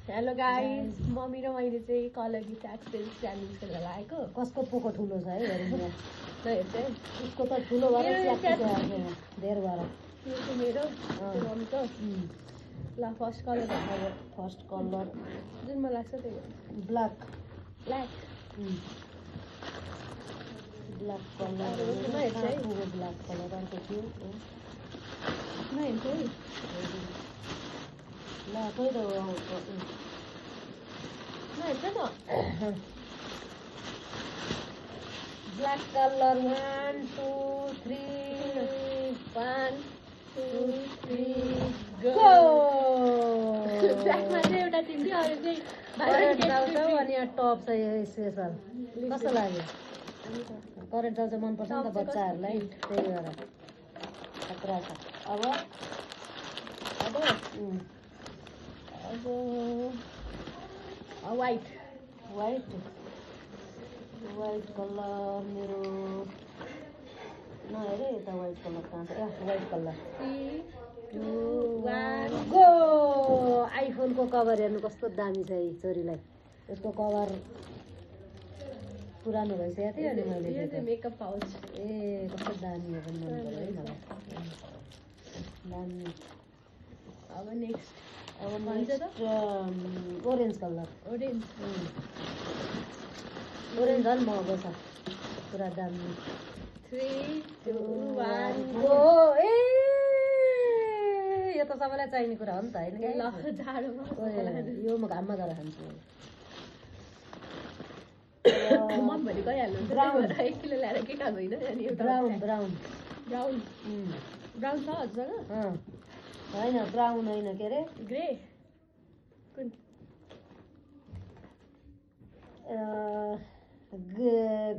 Hello guys, mummy र मैले चाहिँ कलर गिफ्ट एक्सचेन्ज च्यालेन्ज खेल्न लागेको। कसको पोको ठुलो छ है हेर्नु हेर्दै उसको त ठुलो भएर धेर भएर यो चाहिँ मेरो मम्मीको। ल फर्स्ट कलर फर्स्ट कलर जुन मन लाग्छ त्यही black black black colour black colour अर्को थियो नहेर्छ है ल खोइ त नहेर्छ त ब्ल्याक कलर 1 2 3 1 2 3 गो ब्ल्याकमा चाहिँ एउटा तिन थियो अरू चाहिँ करेन्ट जाउँछ अनि यहाँ टप छ यो स्पेसल कस्तो लाग्यो करेन्ट जाउँछ मनपर्छ नि त बच्चाहरूलाई त्यही भएर खतरा छ अब वाइट वाइट कलर मेरो नहेरे यता वाइट कलर कहाँ छ वाइट कलर 3 2 1 गो आइफोनको कभर हेर्नु कस्तो दामी छ यी छोरीलाई यसको कभर पुरानो भइसकेको थियो अनि मैले यो चाहिँ मेकअप पाउच ए कस्तो दामी हो पनि मन पर्यो है मलाई दामी अब next orange colour orange orange झन् महँगो छ पुरा दामी 3 2 1 गो ए यो त सबैलाई चाहिने कुरा हो नि त होइन यो म घाममा गएर खान्छु मन भने गइहाल्नु ब्राउन 1 किलो ल्याएर के काम होइन अनि ब्राउन ब्राउन ब्राउन ब्राउन छ हजुरसँग होइन ब्राउन होइन के अरे ग्रे कुन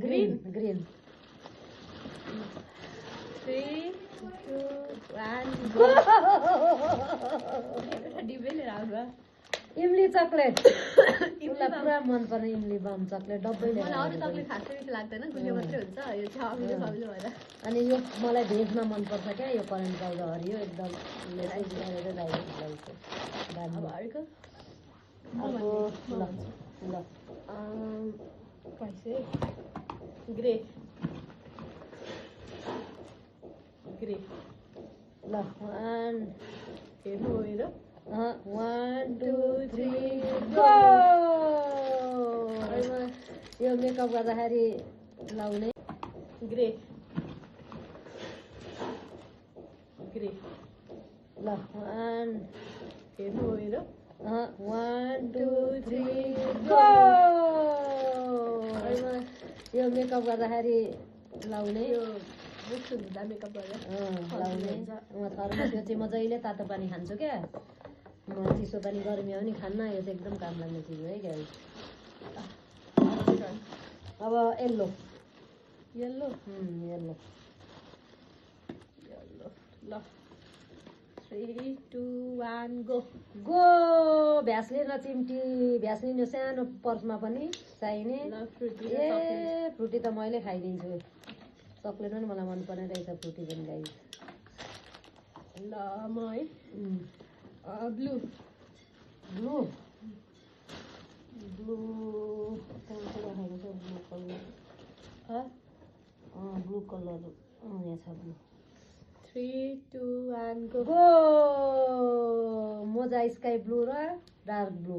ग्रिन ग्रिन 3 2 1 डिबे लिएर आउनु इमली चकलेट उसलाई पुरा मनपर्ने इमली बम चकलेट डब्बै लिएर अरू चकलेट खासै मिठो लाग्दैन गुलियो मात्रै हुन्छ यो चाहिँ अमिलो समिलो भएर अनि यो मलाई भेजमा मनपर्छ क्या यो करेन्ट पाउडर हरियो एकदम अब अर्को ल पैसे ग्रे ग्रे ल 1 हेर्नु मेरो 1 2 3 गो यो मेकअप गर्दाखेरि लाउने ग्रे ग्रे ल 1 हेर्नु मेरो 1 2 3 गो यो मेकअप गर्दाखेरि लाउने यो बुक्स हुन्छ मेकअप गरेर लाउने थर्मो त्यो चाहिँ म जहिले तातो पानी खान्छु क्या म चिसो पानी गर्मी पनि खान्न यो चाहिँ एकदम काम लाग्ने चिज हो है क्या अब येल्लो येल्लो येल्लो ल 3 2 1 गो गो भ्यासलिन र चिम्टी भ्यासलिन यो सानो पर्समा पनि चाहिने ए फ्रुटी त मैले खाइदिन्छु चक्लेट पनि मलाई मन पर्ने रहेछ फ्रुटी पनि गाई ल म है ब्लू ब्लू ब्लू राखेको छ ब्लू कलर ब्लू कलर यहाँ छ ब्लू 3 2 1 गो गो मोजा स्काई ब्लू र डार्क ब्लू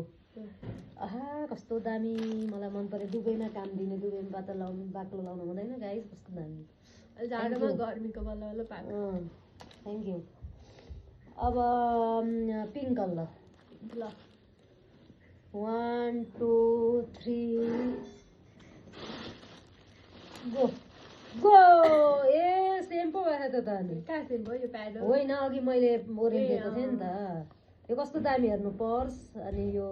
आहा कस्तो दामी मलाई मन पर्यो दुबईमा काम दिने दुबईमा बाटो लाउनु बाक्लो लाउनु हुँदैन गाइस कस्तो दामी जाडोमा गर्मीको बल्ल पाएको थ्याङ्क यू अब पिङ्क कलर ल 1 2 3 गो गो ए सेम पो भएछ त अनि कहाँ सेम भयो यो प्याड होइन अघि मैले ओरेन्ज दिएको थिएँ नि त यो कस्तो दामी हेर्नु पर्स अनि यो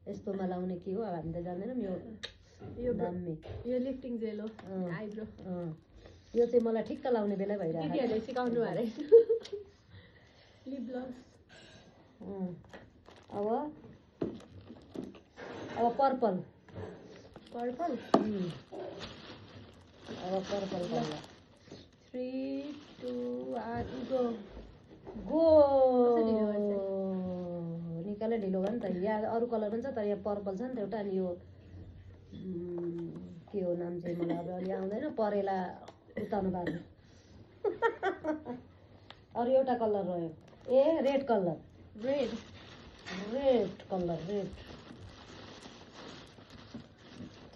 यस्तोमा लाउने के हो अब हामी त जान्दैनौँ यो दामी यो लिफ्टिङ जेल हो आइब्रो यो चाहिँ मलाई ठिक्क लाउने बेला भइरहेको दिदीहरूले सिकाउनु अरे लिप ग्लस अब पर्पल पर्पल अब पर्पल कलर 3 2 1 गो गो कस्तो ढिलो गर्छ? निकालै ढिलो भयो नि त। यहाँ अरू कलर पनि छ तर यहाँ पर्पल छ नि त एउटा। अनि यो के हो नाम चाहिँ मलाई अब अलि आउँदैन। परेला उताउनु बार्नु। अरू एउटा कलर रह्यो। A red colour. Red colour red.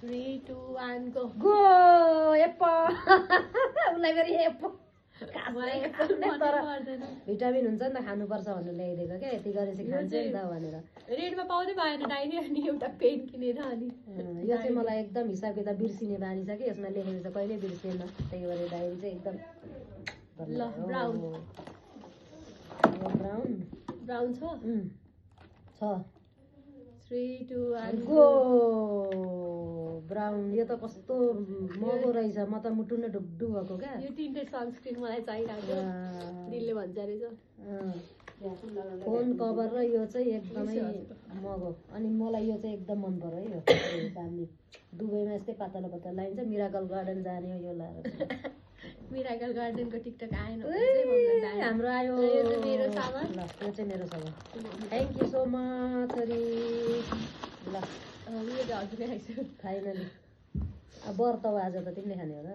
3 2 1 go go apple. उसलाई फेरि एप्पल मलाई तर पर्दैन। भिटामिन हुन्छ नि त खानुपर्छ भनेर ल्याइदिएको क्या। यति गरेपछि खान्छ नि त भनेर। रेडमा पाउँदै पाएन डाइरी अनि एउटा पेन किनेर अनि यो चाहिँ मलाई एकदम हिसाब किताब बिर्सिने बानी छ कि यसमा लेखेको छ कहिले बिर्सिएन। त्यही भएर डायरी चाहिँ एकदम ल ब्राउन ब्राउन छ छ 3 2 1 गो ब्राउन। यो त कस्तो महँगो रहेछ। म त मुटु नै ढुकढुक भएको क्या। यो तिनटै सनस्क्रिन मलाई चाहिरहेको दिलले भन्छ रहेछ। फोन कभर र यो चाहिँ एकदमै महँगो। अनि मलाई यो चाहिँ एकदम मन पर्यो है। यो दामी दुबईमा यस्तै पातलो पातलो लाइन्छ। मिराकल गार्डन जाने हो यो लाएर। मिराकल गार्डनको टिकटक आएन हाम्रो आयो। यो चाहिँ मेरो सामान। ल यो चाहिँ मेरो सामान। Thank you so much Hari. ल यो त हजुरले खाइसक्यो फाइनली अब व्रत हो आज त तिमीले खाने हो र।